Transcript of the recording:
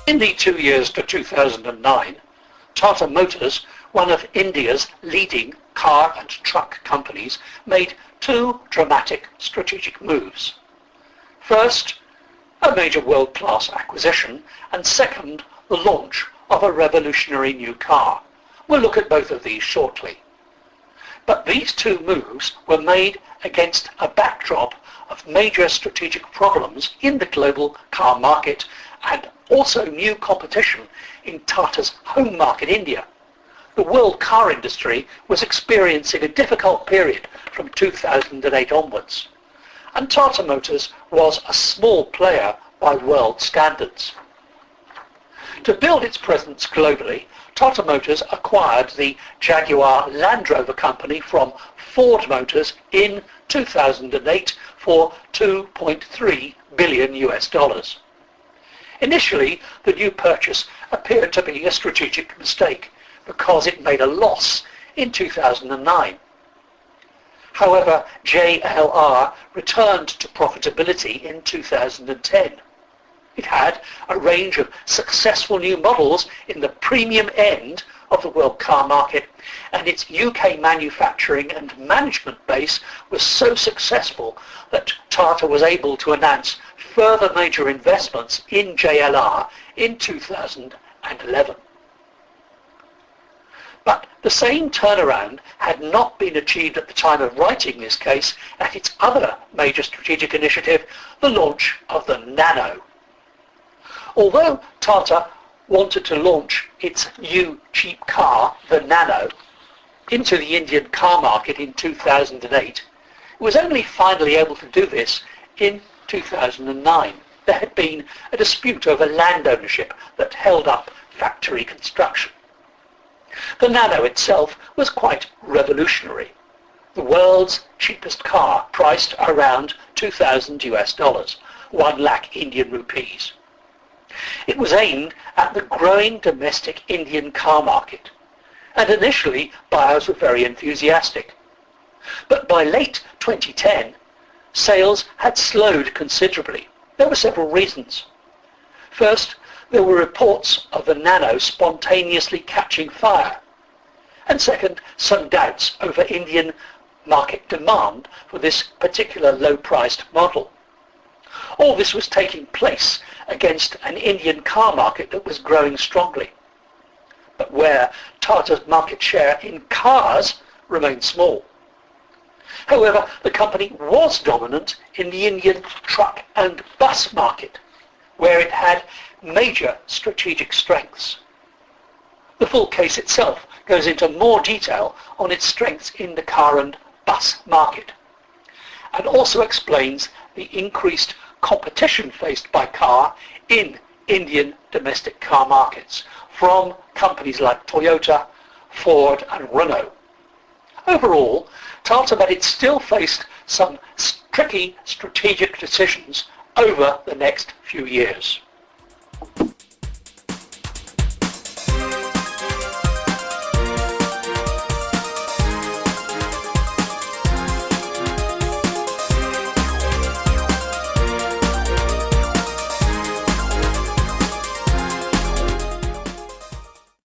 In the 2 years to 2009, Tata Motors, one of India's leading car and truck companies, made two dramatic strategic moves. First, a major world-class acquisition, and second, the launch of a revolutionary new car. We'll look at both of these shortly. But these two moves were made against a backdrop of major strategic problems in the global car market and also new competition in Tata's home market, India. The world car industry was experiencing a difficult period from 2008 onwards, and Tata Motors was a small player by world standards. To build its presence globally, Tata Motors acquired the Jaguar Land Rover company from Ford Motors in 2008 for $2.3 billion US. Initially, the new purchase appeared to be a strategic mistake because it made a loss in 2009. However, JLR returned to profitability in 2010. It had a range of successful new models in the premium end of the world car market, and its UK manufacturing and management base was so successful that Tata was able to announce further major investments in JLR in 2011. But the same turnaround had not been achieved at the time of writing this case at its other major strategic initiative, the launch of the Nano. Although Tata wanted to launch its new cheap car, the Nano, into the Indian car market in 2008, it was only finally able to do this in 2009. There had been a dispute over land ownership that held up factory construction. The Nano itself was quite revolutionary. The world's cheapest car, priced around 2,000 US, 1 lakh Indian rupees. It was aimed at the growing domestic Indian car market, and initially buyers were very enthusiastic. But by late 2010, sales had slowed considerably. There were several reasons. First, there were reports of the Nano spontaneously catching fire. And second, some doubts over Indian market demand for this particular low-priced model. All this was taking place against an Indian car market that was growing strongly, but where Tata's market share in cars remained small. However, the company was dominant in the Indian truck and bus market, where it had major strategic strengths. The full case itself goes into more detail on its strengths in the car and bus market, and also explains the increased competition faced by car in Indian domestic car markets from companies like Toyota, Ford and Renault. Overall, Tata, but it still faced some tricky strategic decisions over the next few years.